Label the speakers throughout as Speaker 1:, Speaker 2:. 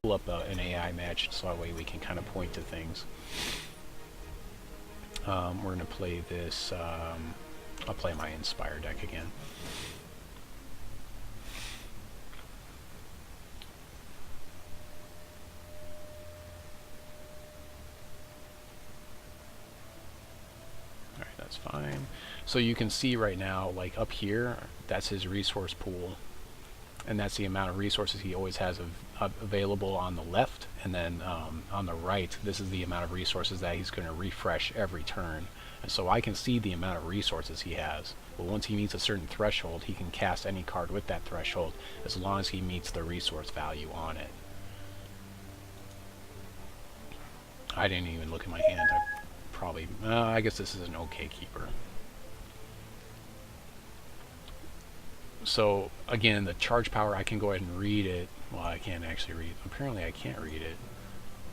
Speaker 1: pull up an AI match so that way we can kind of point to things. We're going to play this, I'll play my Inspire deck again. Alright, that's fine. So you can see right now, like up here, that's his resource pool. And that's the amount of resources he always has available on the left, and then on the right, this is the amount of resources that he's going to refresh every turn. And so I can see the amount of resources he has. But once he meets a certain threshold, he can cast any card with that threshold as long as he meets the resource value on it. I didn't even look at my hand. I guess this is an okay keeper. So again, the charge power, I can go ahead and read it. Well, I can't actually read. Apparently, I can't read it.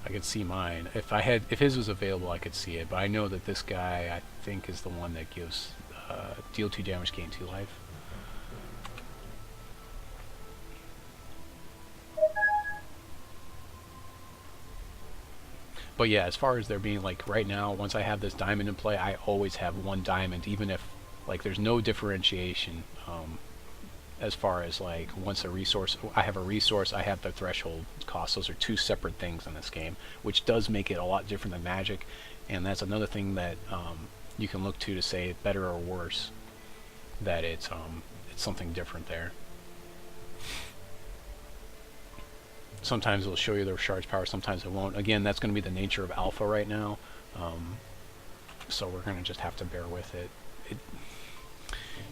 Speaker 1: I could see mine. If his was available, I could see it. But I know that this guy, I think, is the one that gives deal 2 damage, gain 2 life. But yeah, as far as there being like right now, once I have this diamond in play, I always have 1 diamond, even if like there's no differentiation. As far as like once a resource, I have a resource, I have the threshold cost. Those are 2 separate things in this game, which does make it a lot different than Magic. And that's another thing that you can look to say better or worse, that it's something different there. Sometimes it'll show you the charge power, sometimes it won't. Again, that's going to be the nature of alpha right now, so we're going to just have to bear with it.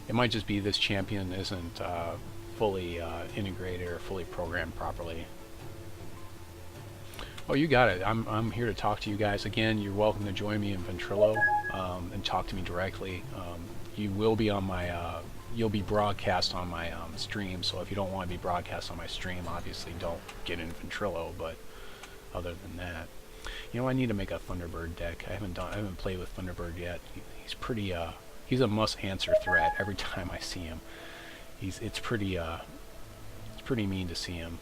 Speaker 1: It might just be this champion isn't fully integrated or fully programmed properly. Oh, you got it. I'm here to talk to you guys. Again, you're welcome to join me in Ventrilo and talk to me directly. You will be on my, you'll be broadcast on my stream, so if you don't want to be broadcast on my stream, obviously don't get in Ventrilo, but other than that. You know, I need to make a Thunderbird deck. I haven't played with Thunderbird yet. He's pretty, he's a must-answer threat every time I see him. It's pretty mean to see him.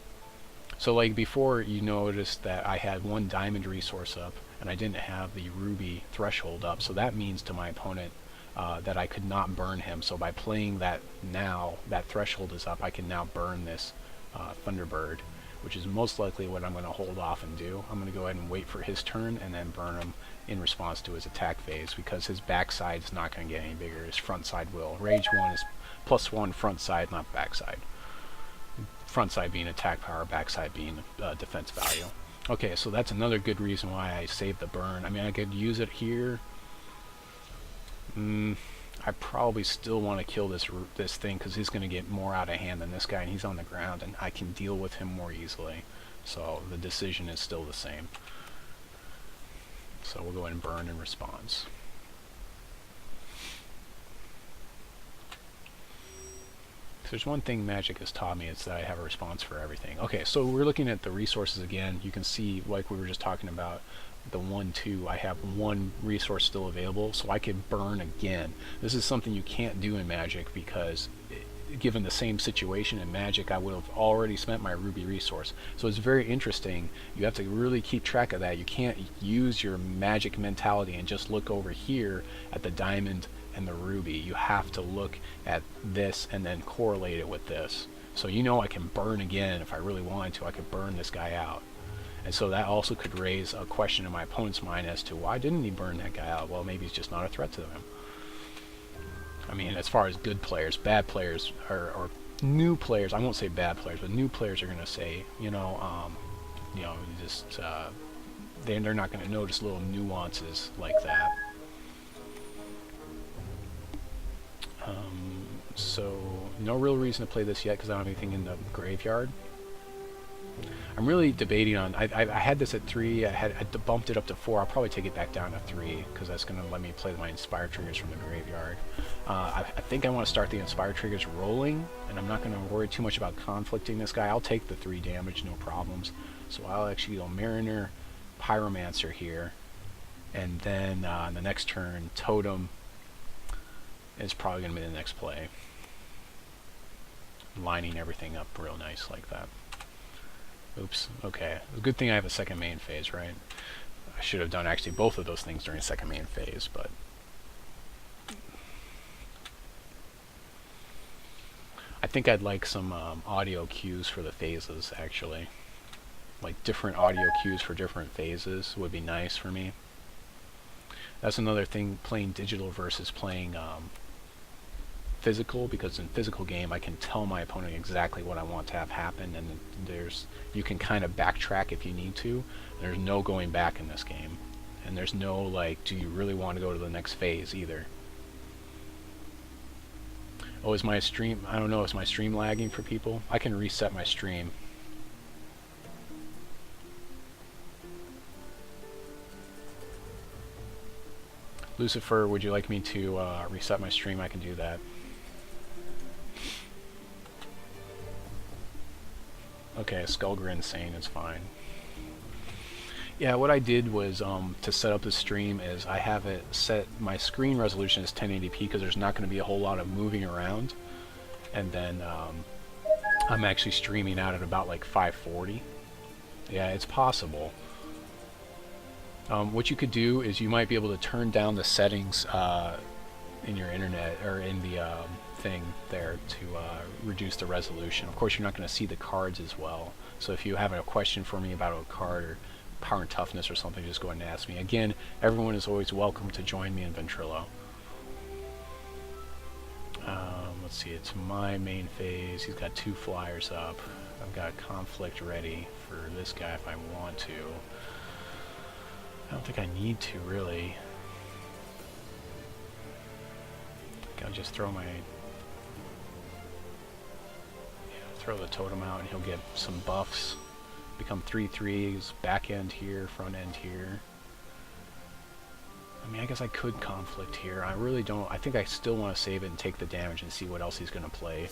Speaker 1: So like before, you noticed that I had 1 diamond resource up, and I didn't have the ruby threshold up. So that means to my opponent that I could not burn him. So by playing that now, that threshold is up, I can now burn this Thunderbird, which is most likely what I'm going to hold off and do. I'm going to go ahead and wait for his turn and then burn him in response to his attack phase, because his backside is not going to get any bigger. His front side will. Rage 1 is +1 front side, not backside. Front side being attack power, backside being defense value. Okay, so that's another good reason why I saved the burn. I mean, I could use it here. I probably still want to kill this thing because he's going to get more out of hand than this guy, and he's on the ground, and I can deal with him more easily. So the decision is still the same. So we'll go ahead and burn in response. If there's one thing Magic has taught me, it's that I have a response for everything. Okay, so we're looking at the resources again. You can see, like we were just talking about, the 1-2, I have 1 resource still available, so I could burn again. This is something you can't do in Magic because given the same situation in Magic, I would have already spent my ruby resource. So it's very interesting. You have to really keep track of that. You can't use your Magic mentality and just look over here at the diamond and the ruby. You have to look at this and then correlate it with this. So you know I can burn again if I really wanted to. I could burn this guy out. And so that also could raise a question in my opponent's mind as to why didn't he burn that guy out? Well, maybe he's just not a threat to them. I mean, as far as good players, bad players, or new players, I won't say bad players, but new players are going to say, you know, just they're not going to notice little nuances like that. So no real reason to play this yet because I don't have anything in the graveyard. I'm really debating on, I had this at 3, I bumped it up to 4, I'll probably take it back down to 3, because that's going to let me play my Inspire triggers from the graveyard. I think I want to start the Inspire triggers rolling, and I'm not going to worry too much about conflicting this guy. I'll take the 3 damage, no problems. So I'll actually go Mariner, Pyromancer here, and then on the next turn, Totem is probably going to be the next play. Lining everything up real nice like that. Oops. Okay. Good thing I have a second main phase, right? I should have done actually both of those things during second main phase, but... I think I'd like some audio cues for the phases, actually. Like different audio cues for different phases would be nice for me. That's another thing, playing digital versus playing physical, because in physical game I can tell my opponent exactly what I want to have happen, and you can kind of backtrack if you need to. There's no going back in this game, and there's no like, do you really want to go to the next phase either. Oh, is my stream, I don't know, is my stream lagging for people? I can reset my stream. Lucifer, would you like me to reset my stream? I can do that. Okay, Skullgrin insane, it's fine. Yeah, what I did was, to set up the stream, is I have it set, my screen resolution is 1080p because there's not going to be a whole lot of moving around. And then I'm actually streaming out at about like 540. Yeah, it's possible. What you could do is you might be able to turn down the settings in your internet, or in the thing there, to reduce the resolution. Of course, you're not going to see the cards as well. So if you have a question for me about a card or power and toughness or something, just go ahead and ask me. Again, everyone is always welcome to join me in Ventrilo. Let's see, it's my main phase. He's got 2 flyers up. I've got conflict ready for this guy if I want to. I don't think I need to, really. I'll just throw my... throw the totem out and he'll get some buffs. Become 3/3s, back end here, front end here. I mean, I guess I could conflict here. I really don't. I think I still want to save it and take the damage and see what else he's going to play.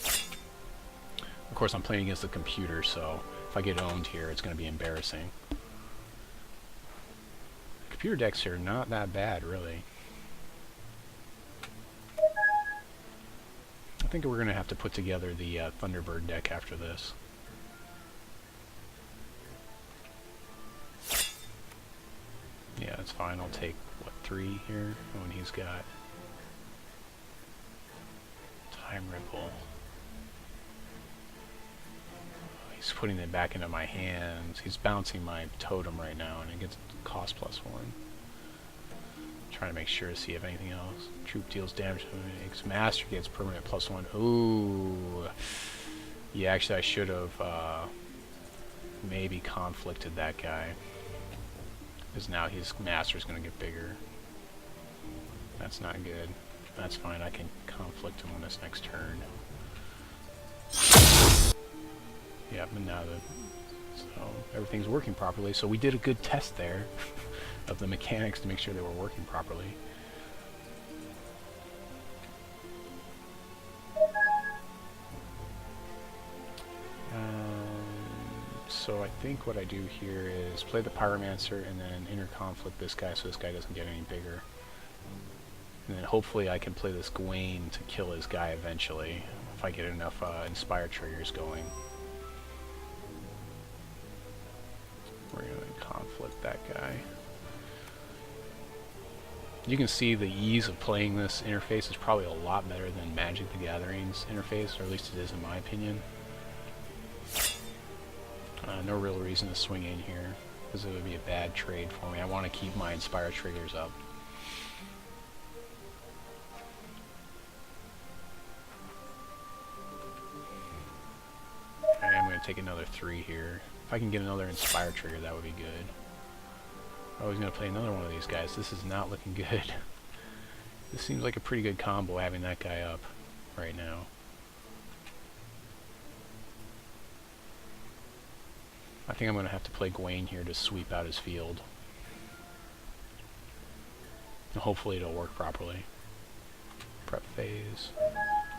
Speaker 1: Of course, I'm playing against the computer, so if I get owned here, it's going to be embarrassing. Computer decks are not that bad, really. I think we're going to have to put together the Thunderbird deck after this. Yeah, that's fine. I'll take, what, 3 here? Oh, and he's got Time Ripple. He's putting it back into my hands. He's bouncing my totem right now, and it gets cost +1. Trying to make sure to see if anything else. Troop deals damage to makes master gets permanent +1. Ooh. Yeah, actually I should have maybe conflicted that guy. Because now his master's going to get bigger. That's not good. That's fine, I can conflict him on this next turn. Yep, and now so everything's working properly. So we did a good test there of the mechanics to make sure they were working properly. So I think what I do here is play the Pyromancer and then inter-conflict this guy so this guy doesn't get any bigger. And then hopefully I can play this Gawain to kill his guy eventually, if I get enough Inspire triggers going. We're going to conflict that guy. You can see the ease of playing this interface is probably a lot better than Magic the Gathering's interface, or at least it is in my opinion. No real reason to swing in here, because it would be a bad trade for me. I want to keep my Inspire triggers up. Okay, I'm going to take another 3 here. If I can get another Inspire trigger, that would be good. Oh, he's going to play another one of these guys. This is not looking good. This seems like a pretty good combo, having that guy up right now. I think I'm going to have to play Gawain here to sweep out his field. And hopefully it'll work properly. Prep phase.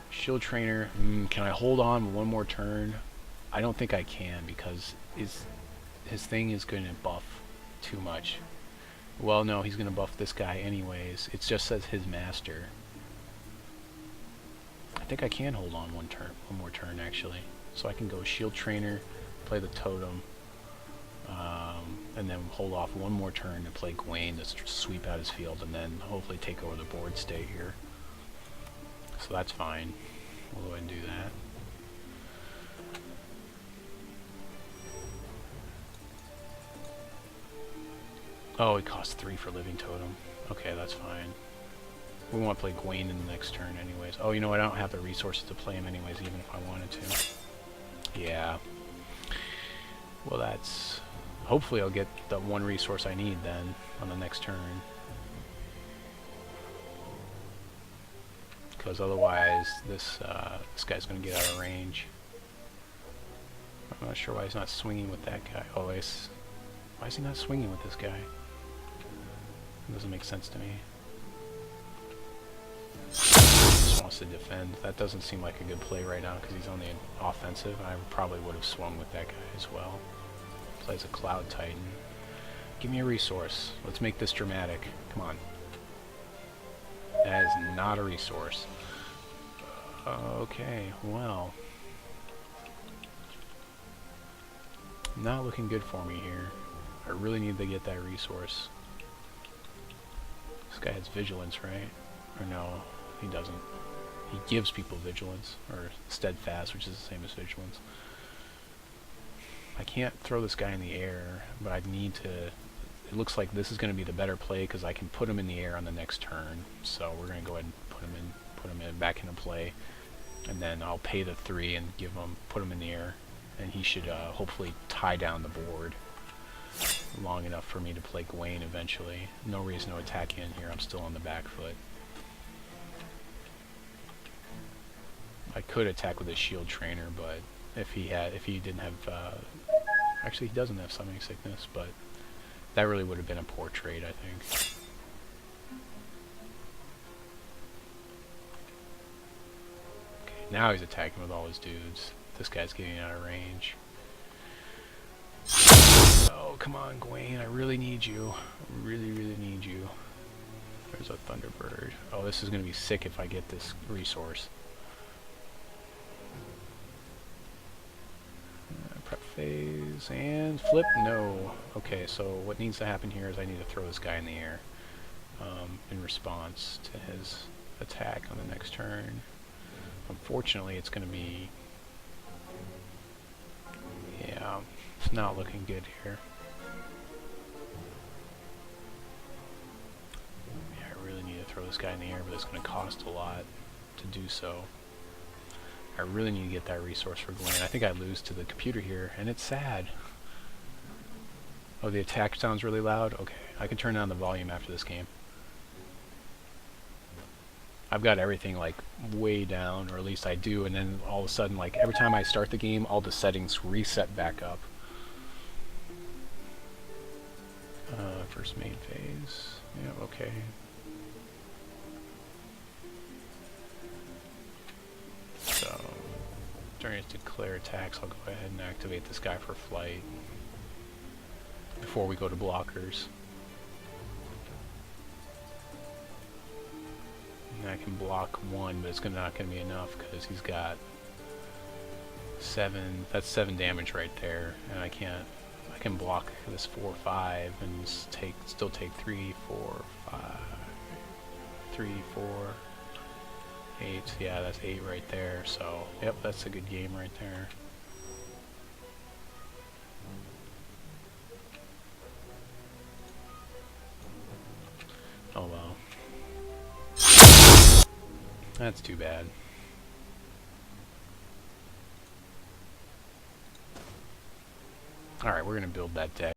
Speaker 1: Shield Trainer. Can I hold on one more turn? I don't think I can, because his thing is going to buff too much. Well, no, he's going to buff this guy anyways. It just says his master. I think I can hold on one more turn actually. So I can go Shield Trainer, play the totem, and then hold off one more turn to play Gwaine to sweep out his field, and then hopefully take over the board state here. So that's fine. We'll go ahead and do that. Oh, it costs 3 for Living Totem. Okay, that's fine. We want to play Gwaine in the next turn anyways. Oh, you know what? I don't have the resources to play him anyways, even if I wanted to. Yeah. Well, that's... Hopefully I'll get the one resource I need then on the next turn. Because otherwise this guy's going to get out of range. I'm not sure why he's not swinging with that guy. Oh, why is he not swinging with this guy? It doesn't make sense to me. Just wants to defend. That doesn't seem like a good play right now because he's on the offensive. I probably would have swung with that guy as well. Plays a Cloud Titan. Give me a resource. Let's make this dramatic. Come on. That is not a resource. Okay, well. Not looking good for me here. I really need to get that resource. This guy has vigilance, right? Or no, he doesn't. He gives people vigilance, or steadfast, which is the same as vigilance. I can't throw this guy in the air, but I need to... It looks like this is going to be the better play because I can put him in the air on the next turn. So we're going to go ahead and put him back into play, and then I'll pay the 3 and put him in the air, and he should hopefully tie down the board long enough for me to play Gwaine eventually. No reason to attack in here. I'm still on the back foot. I could attack with a Shield Trainer, but if he didn't have, actually he doesn't have Summoning Sickness, but that really would have been a poor trade, I think. Okay, now he's attacking with all his dudes. This guy's getting out of range. Oh, come on, Gwaine, I really need you. I really, really need you. There's a Thunderbird. Oh, this is going to be sick if I get this resource. Prep phase and flip. No. Okay, so what needs to happen here is I need to throw this guy in the air in response to his attack on the next turn. Unfortunately, it's going to be... Yeah, it's not looking good here. Yeah, I really need to throw this guy in the air, but it's going to cost a lot to do so. I really need to get that resource for Gwaine. I think I lose to the computer here, and it's sad. Oh, the attack sounds really loud? Okay, I can turn down the volume after this game. I've got everything like way down, or at least I do, and then all of a sudden, like every time I start the game, all the settings reset back up. First main phase. Yeah, okay. So, during its declare attacks, I'll go ahead and activate this guy for flight before we go to blockers. And I can block 1, but it's not going to be enough because he's got 7. That's 7 damage right there, and I can block this 4, 5, and still take 3, 4, 5, 3, 4. 8, yeah, that's 8 right there, so, yep, that's a good game right there. Oh well. That's too bad. Alright, we're gonna build that deck.